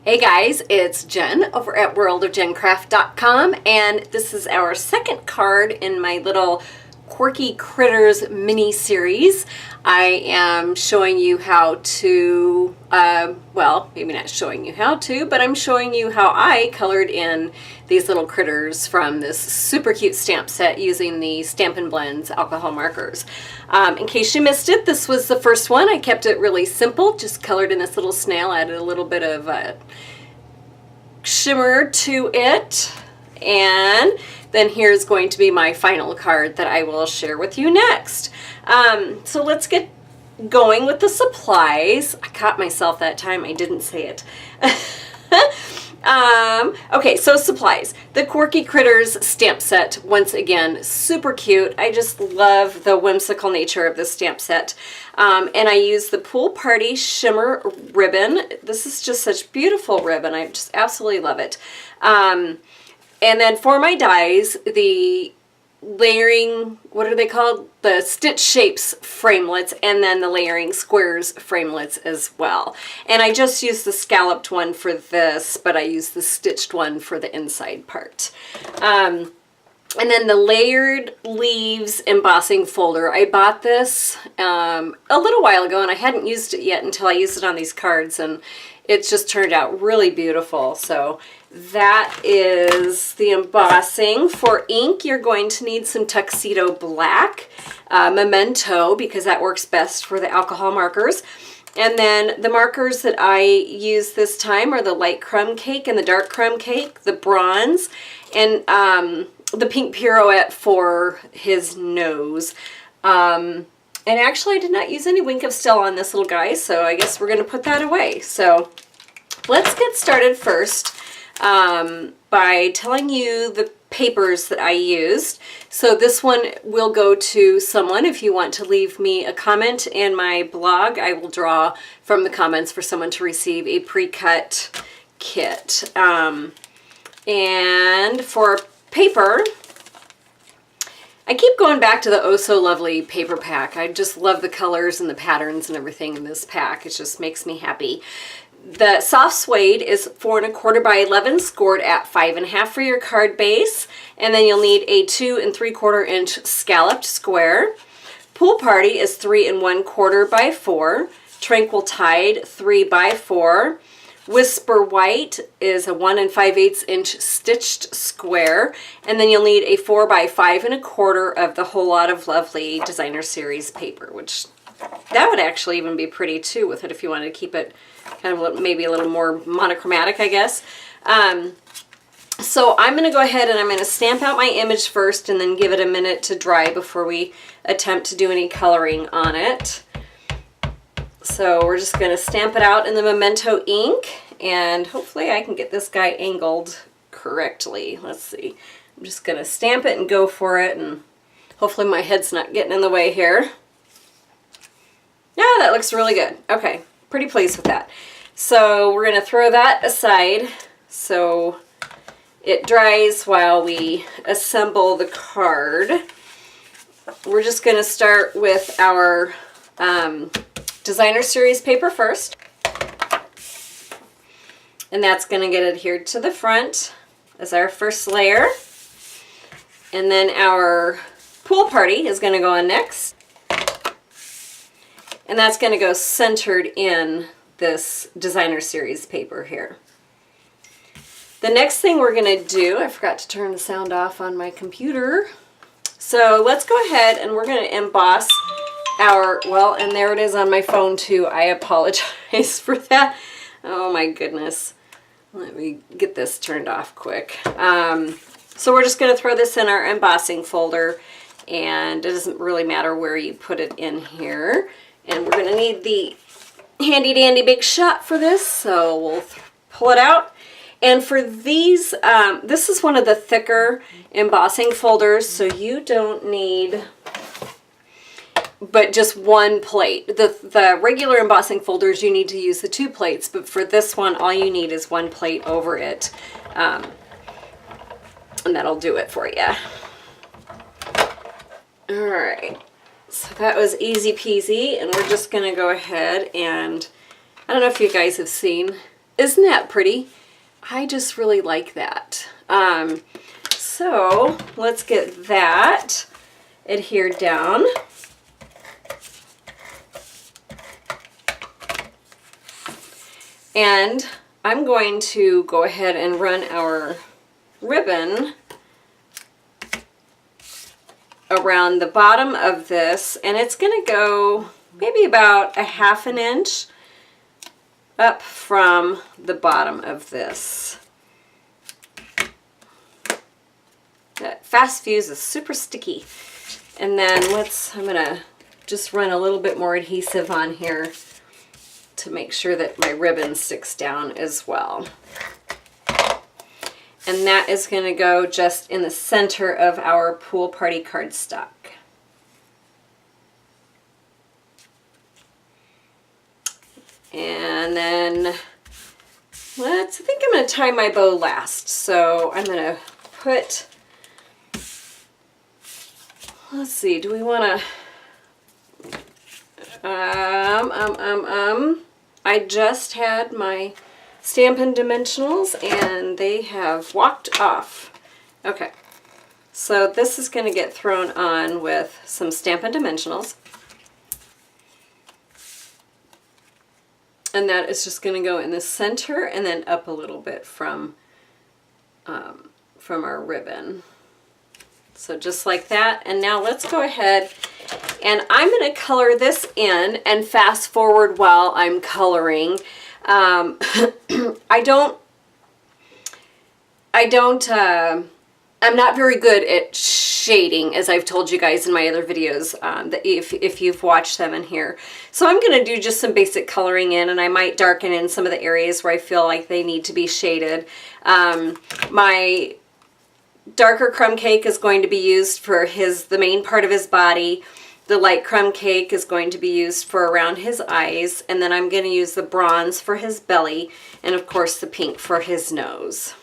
Hey guys, it's Jen over at worldofjencraft.com, and this is our second card in my little Quirky Critters mini series. I am showing you how to, well, maybe not showing you how to, but I'm showing you how I colored in these little critters from this super cute stamp set using the Stampin' Blends alcohol markers. In case you missed it, this was the first one. I kept it really simple, just colored in this little snail, added a little bit of shimmer to it, and then here's going to be my final card that I will share with you next. So let's get going with the supplies. I caught myself that time, I didn't say it. Okay, so supplies. The Quirky Critters stamp set, once again, super cute. I just love the whimsical nature of this stamp set. And I use the Pool Party Shimmer ribbon. This is just such beautiful ribbon. I just absolutely love it. And then for my dies, the layering, what are they called? The Stitch Shapes framelits, and then the Layering Squares framelits as well. And I just used the scalloped one for this, but I used the stitched one for the inside part. And then the Layered Leaves embossing folder. I bought this a little while ago, and I hadn't used it yet until I used it on these cards, and it just turned out really beautiful. So that is the embossing. For ink, you're going to need some Tuxedo Black, Memento, because that works best for the alcohol markers. And then the markers that I use this time are the light crumb cake and the dark crumb cake, the bronze, and the pink pirouette for his nose. And actually I did not use any Wink of Stella on this little guy, so I guess we're going to put that away. So let's get started first by telling you the papers that I used. So this one will go to someone. If you want to leave me a comment in my blog, I will draw from the comments for someone to receive a pre-cut kit. And for paper, I keep going back to the Oh So Lovely paper pack. I just love the colors and the patterns and everything in this pack. It just makes me happy. The soft suede is 4 1/4 by 11, scored at 5 1/2 for your card base. And then you'll need a 2 3/4 inch scalloped square. Pool Party is 3 1/4 by 4. Tranquil Tide, 3 by 4. Whisper White is a 1 5/8 inch stitched square, and then you'll need a 4 by 5 1/4 of the Whole Lot of Lovely Designer Series paper, which that would actually even be pretty too with it if you wanted to keep it kind of maybe a little more monochromatic, I guess. So I'm going to go ahead and I'm going to stamp out my image first and then give it a minute to dry before we attempt to do any coloring on it. So we're just going to stamp it out in the Memento ink, and hopefully I can get this guy angled correctly. Let's see. I'm just going to stamp it and go for it, and hopefully my head's not getting in the way here. Yeah, that looks really good. Okay, pretty pleased with that. So we're going to throw that aside so it dries while we assemble the card. We're just going to start with our Designer Series paper first, and that's going to get adhered to the front as our first layer, and then our Pool Party is going to go on next, and that's going to go centered in this Designer Series paper here. The next thing we're going to do, I forgot to turn the sound off on my computer, so let's go ahead and we're going to emboss our, well, and there it is on my phone too. I apologize for that. Oh my goodness. Let me get this turned off quick. So we're just going to throw this in our embossing folder, and it doesn't really matter where you put it in here. And we're going to need the handy dandy big shot for this, so we'll pull it out. And for these, this is one of the thicker embossing folders, so you don't need but just one plate. The regular embossing folders, you need to use the 2 plates, but for this one, all you need is 1 plate over it. And that'll do it for you. Alright, so that was easy peasy, and we're just going to go ahead and, I don't know if you guys have seen Isn't that pretty? I just really like that. So let's get that adhered down. And I'm going to go ahead and run our ribbon around the bottom of this, and it's going to go maybe about 1/2 inch up from the bottom of this. That fast fuse is super sticky. And then I'm going to just run a little bit more adhesive on here to make sure that my ribbon sticks down as well. And that is going to go just in the center of our pool party cardstock. And then I think I'm going to tie my bow last. So I'm going to put, let's see, do we want to, I just had my Stampin' Dimensionals and they have walked off. Okay, so this is going to get thrown on with some Stampin' Dimensionals. And that is just going to go in the center and then up a little bit from our ribbon. So just like that. And now let's go ahead and I'm going to color this in and fast forward while I'm coloring. I'm not very good at shading, as I've told you guys in my other videos, that if you've watched them in here. So I'm going to do just some basic coloring in, and I might darken in some of the areas where I feel like they need to be shaded. My darker crumb cake is going to be used for the main part of his body. The light crumb cake is going to be used for around his eyes, and then I'm going to use the bronze for his belly, and of course the pink for his nose.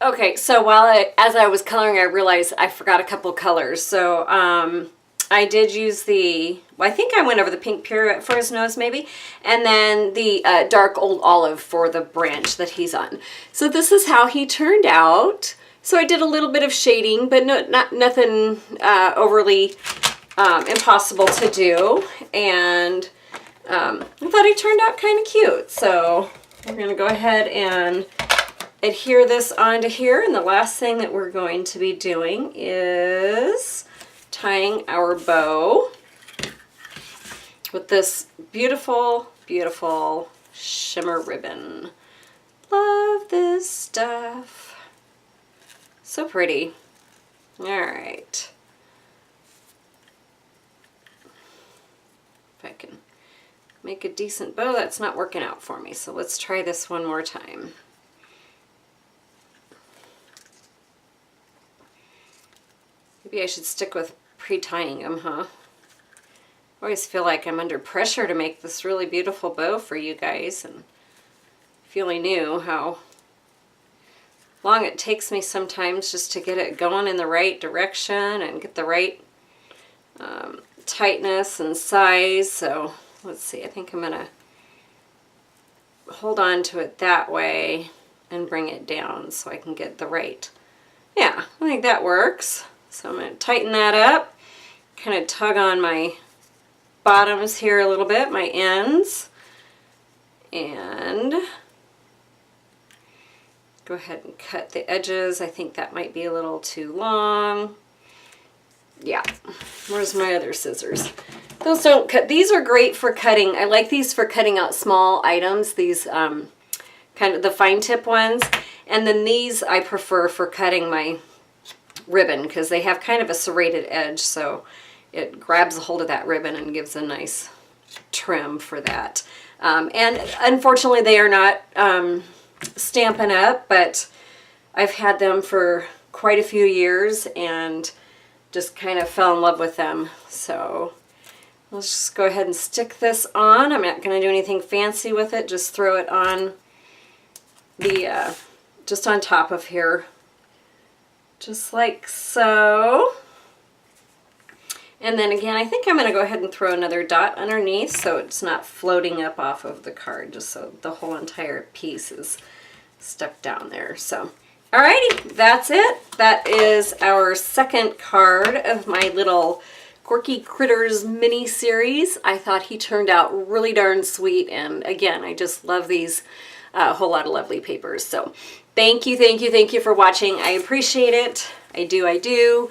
Okay, so as I was coloring, I realized I forgot a couple colors. So I did use I think I went over the pink Pirouette for his nose maybe, and then the dark Old Olive for the branch that he's on. So this is how he turned out. So I did a little bit of shading, but nothing overly impossible to do. And I thought he turned out kind of cute. So we're going to go ahead and adhere this onto here, and the last thing that we're going to be doing is tying our bow with this beautiful, beautiful shimmer ribbon. Love this stuff. So pretty. All right. If I can make a decent bow, that's not working out for me, so let's try this one more time. Maybe I should stick with pre-tying them, huh? I always feel like I'm under pressure to make this really beautiful bow for you guys, and if you only knew how long it takes me sometimes just to get it going in the right direction and get the right tightness and size. So let's see, I think I'm going to hold on to it that way and bring it down so I can get the right. Yeah, I think that works. So I'm going to tighten that up, kind of tug on my bottoms here a little bit, my ends, and go ahead and cut the edges. I think that might be a little too long. Yeah, where's my other scissors? Those don't cut. These are great for cutting. I like these for cutting out small items, these kind of the fine tip ones. And then these I prefer for cutting my ribbon because they have kind of a serrated edge, so it grabs a hold of that ribbon and gives a nice trim for that. And unfortunately they are not Stampin' Up, but I've had them for quite a few years and just kind of fell in love with them. So let's just go ahead and stick this on. I'm not going to do anything fancy with it. Just throw it on the, just on top of here. Just like so. And then again, I think I'm going to go ahead and throw another dot underneath so it's not floating up off of the card, just so the whole entire piece is stuck down there. So, alrighty, that's it. That is our second card of my little Quirky Critters mini series. I thought he turned out really darn sweet, and again, I just love these whole lot of lovely papers. So thank you for watching. I appreciate it. I do.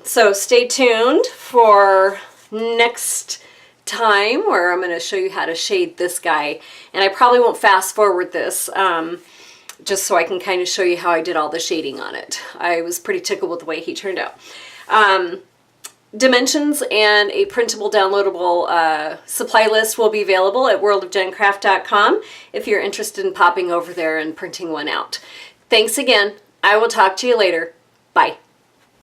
So stay tuned for next time where I'm going to show you how to shade this guy. And I probably won't fast forward this, just so I can kind of show you how I did all the shading on it. I was pretty tickled with the way he turned out. Dimensions and a printable downloadable supply list will be available at worldofjencraft.com if you're interested in popping over there and printing one out. Thanks again. I will talk to you later. Bye.